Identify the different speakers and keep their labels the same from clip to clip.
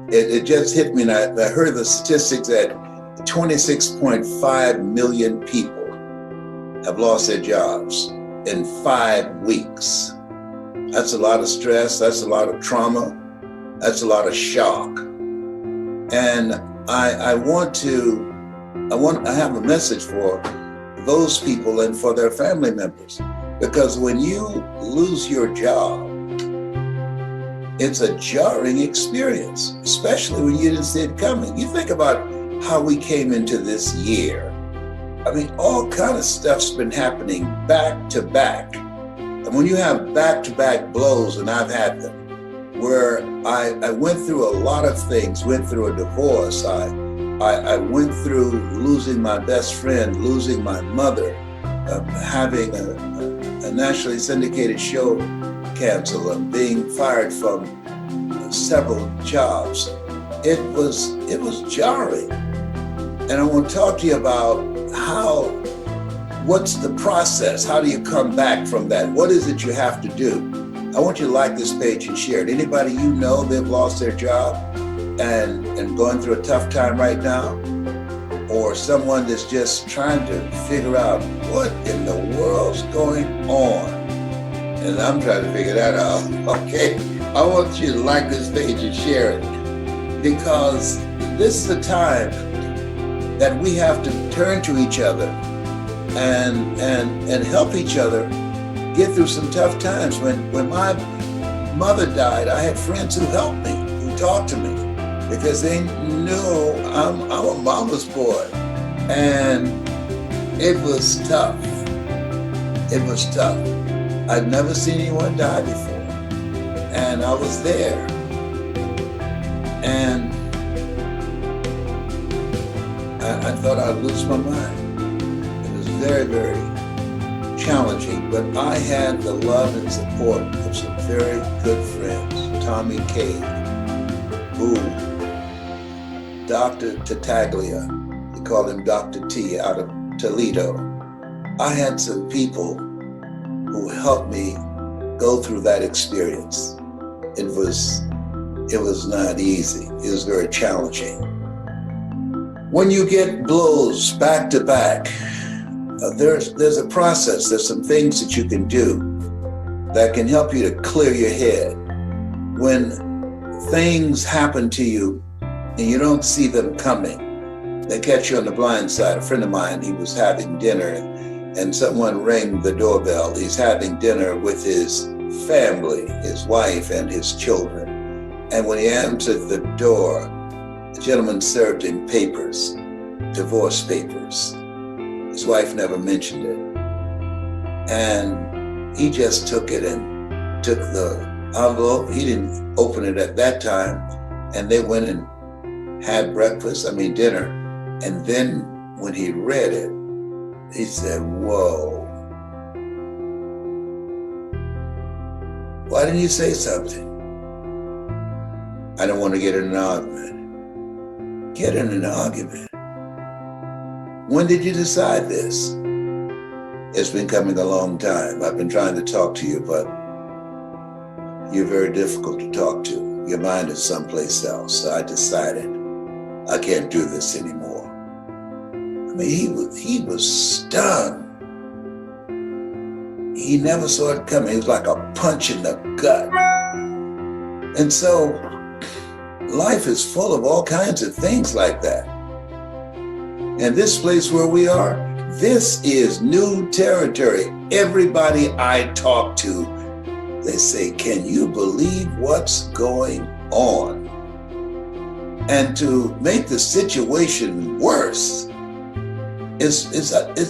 Speaker 1: It just hit me, and I heard the statistics that 26.5 million people have lost their jobs in 5 weeks. That's a lot of stress. That's a lot of trauma. That's a lot of shock. And I have a message for those people and for their family members, because when you lose your job, it's a jarring experience, especially when you didn't see it coming. You think about how we came into this year. I mean, all kind of stuff's been happening back to back. And when you have back-to-back blows, and I've had them, where I went through a lot of things, went through a divorce, I went through losing my best friend, losing my mother, having a nationally syndicated show cancel, and being fired from several jobs. It was jarring. And I want to talk to you about what's the process? How do you come back from that? What is it you have to do? I want you to like this page and share it. Anybody you know they've lost their job and going through a tough time right now? Or someone that's just trying to figure out what in the world's going on? And I'm trying to figure that out, okay? I want you to like this page and share it, because this is a time that we have to turn to each other and help each other get through some tough times. When my mother died, I had friends who helped me, who talked to me, because they knew I'm a mama's boy. And it was tough. It was tough. I'd never seen anyone die before. And I was there. And I thought I'd lose my mind. It was very, very challenging, but I had the love and support of some very good friends. Tommy Cade, who, Dr. Tataglia, they called him Dr. T out of Toledo. I had some people who helped me go through that experience. It was not easy. It was very challenging. When you get blows back to back, there's a process. There's some things that you can do that can help you to clear your head. When things happen to you and you don't see them coming, they catch you on the blind side. A friend of mine, he was having dinner and someone rang the doorbell. He's having dinner with his family, his wife and his children. And when he answered the door, the gentleman served him papers, divorce papers. His wife never mentioned it. And he just took it and took the envelope. He didn't open it at that time. And they went and had dinner. And then when he read it, he said, "Whoa. Why didn't you say something?" "I don't want to get in an argument." Get in an argument? When did you decide this? It's been coming a long time. I've been trying to talk to you, but you're very difficult to talk to. Your mind is someplace else. So I decided I can't do this anymore. I mean, he was stunned. He never saw it coming. It was like a punch in the gut. And so life is full of all kinds of things like that. And this place where we are, this is new territory. Everybody I talk to, they say, "Can you believe what's going on?" And to make the situation worse, it's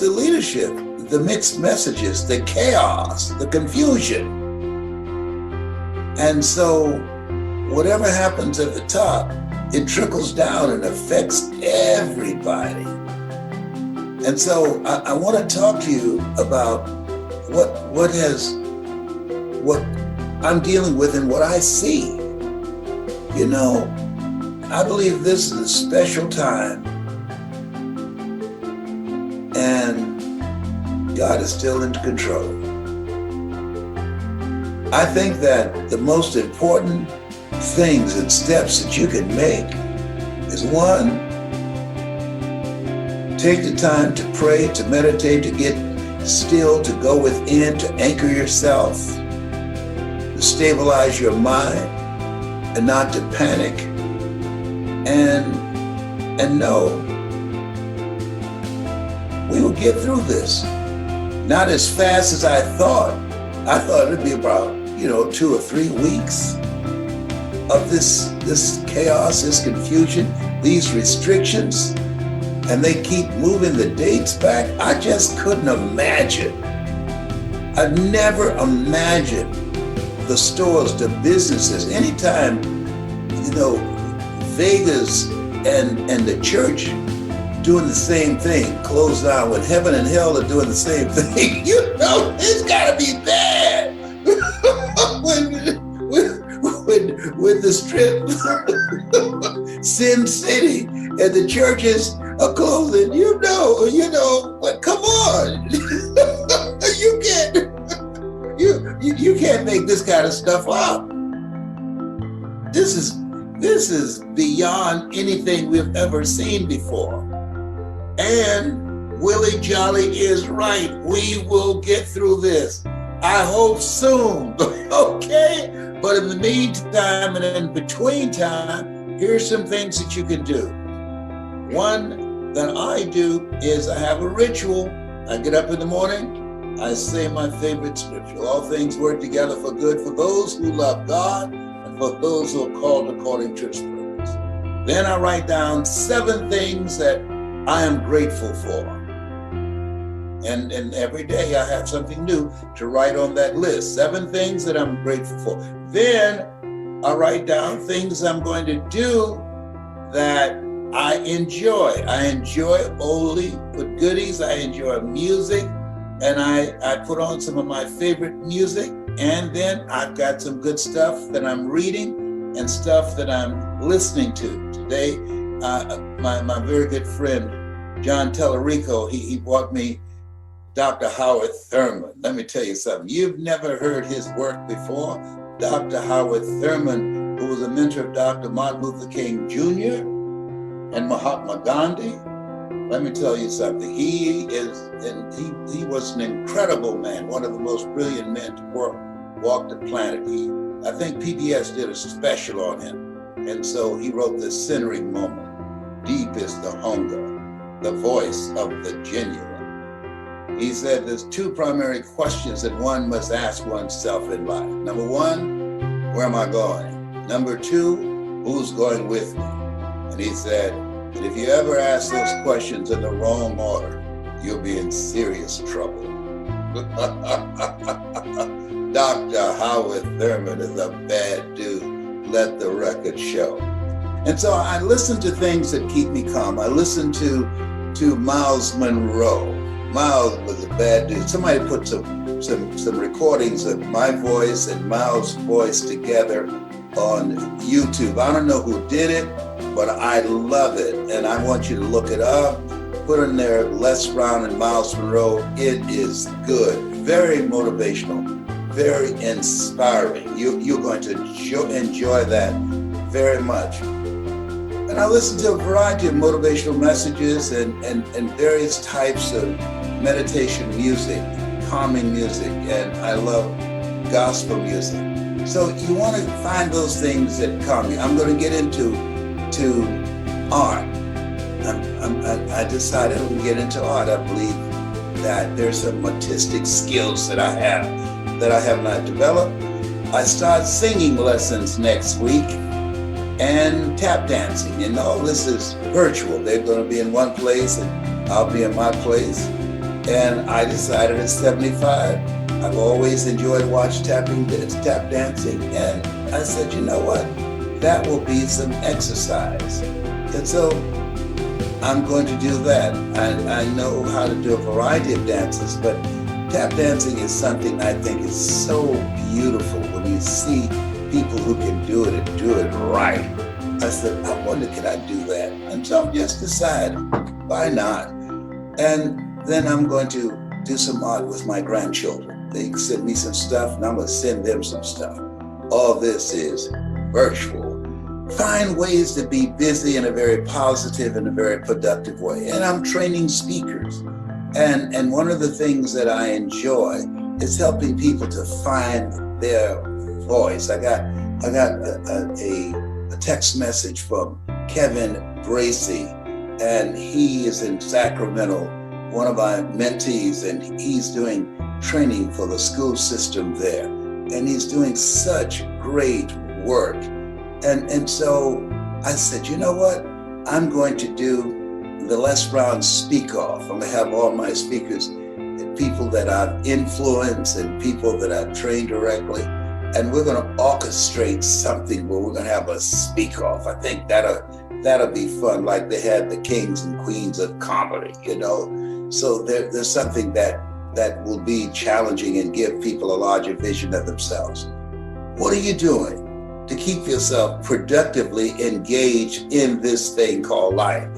Speaker 1: the leadership, the mixed messages, the chaos, the confusion. And so whatever happens at the top, it trickles down and affects everybody. And so I want to talk to you about what I'm dealing with and what I see. You know, I believe this is a special time, and God is still in control. I think that the most important things and steps that you can make is one, take the time to pray, to meditate, to get still, to go within, to anchor yourself, to stabilize your mind and not to panic, and know we will get through this. Not as fast as I thought. I thought it'd be about, 2 or 3 weeks of this chaos, this confusion, these restrictions, and they keep moving the dates back. I just couldn't imagine. I've never imagined the stores, the businesses, anytime, Vegas and the church doing the same thing, closed down, when heaven and hell are doing the same thing. It's gotta be bad. when the Strip, Sin City, and the churches are closing, but come on. You can't make this kind of stuff up. This is beyond anything we've ever seen before. And Willie Jolly is right. We will get through this. I hope soon, okay? But in the meantime and in between time, here's some things that you can do. One that I do is I have a ritual. I get up in the morning, I say my favorite scripture. All things work together for good for those who love God and for those who are called according to his purpose. Then I write down 7 things that I am grateful for. And every day I have something new to write on that list. 7 things that I'm grateful for. Then I write down things I'm going to do that I enjoy. I enjoy oldie but goodies. I enjoy music. And I put on some of my favorite music. And then I've got some good stuff that I'm reading and stuff that I'm listening to. Today, my very good friend, John Tellerico, he bought me Dr. Howard Thurman. Let me tell you something. You've never heard his work before. Dr. Howard Thurman, who was a mentor of Dr. Martin Luther King Jr. and Mahatma Gandhi. Let me tell you something. He was an incredible man, one of the most brilliant men to walk the planet. I think PBS did a special on him. And so he wrote this centering moment. Deep is the hunger, the voice of the genuine. He said there's 2 primary questions that one must ask oneself in life. Number 1, where am I going? Number 2, who's going with me? And he said, and if you ever ask those questions in the wrong order, you'll be in serious trouble. Dr. Howard Thurman is a bad dude. Let the record show. And so I listen to things that keep me calm. I listen to Miles Monroe. Miles was a bad dude. Somebody put some recordings of my voice and Miles' voice together on YouTube. I don't know who did it, but I love it. And I want you to look it up. Put in there Les Brown and Miles Monroe. It is good. Very motivational. Very inspiring. You're going to enjoy that very much. And I listen to a variety of motivational messages and various types of meditation music, calming music, and I love gospel music. So you want to find those things that calm you. I'm going to get into art. I decided I'm going to get into art. I believe that there's some artistic skills that I have not developed. I start singing lessons next week and tap dancing, and all this is virtual. They're going to be in one place and I'll be in my place. And I decided at 75, I've always enjoyed tap dancing. And I said, you know what? That will be some exercise. And so I'm going to do that. I know how to do a variety of dances, but tap dancing is something I think is so beautiful when you see people who can do it and do it right. I said, I wonder, can I do that? And so I just decided, why not? And then I'm going to do some art with my grandchildren. They send me some stuff and I'm going to send them some stuff. All this is virtual. Find ways to be busy in a very positive and a very productive way. And I'm training speakers. And one of the things that I enjoy is helping people to find their voice. I got a text message from Kevin Bracey, and he is in Sacramento, one of my mentees, and he's doing training for the school system there. And he's doing such great work. And so I said, you know what? I'm going to do the Les Brown Speak Off. I'm gonna have all my speakers, people that I've influenced and people that I've trained directly, and we're gonna orchestrate something where we're gonna have a speak off. I think that'll be fun, like they had the kings and queens of comedy, you know? So there's something that will be challenging and give people a larger vision of themselves. What are you doing to keep yourself productively engaged in this thing called life?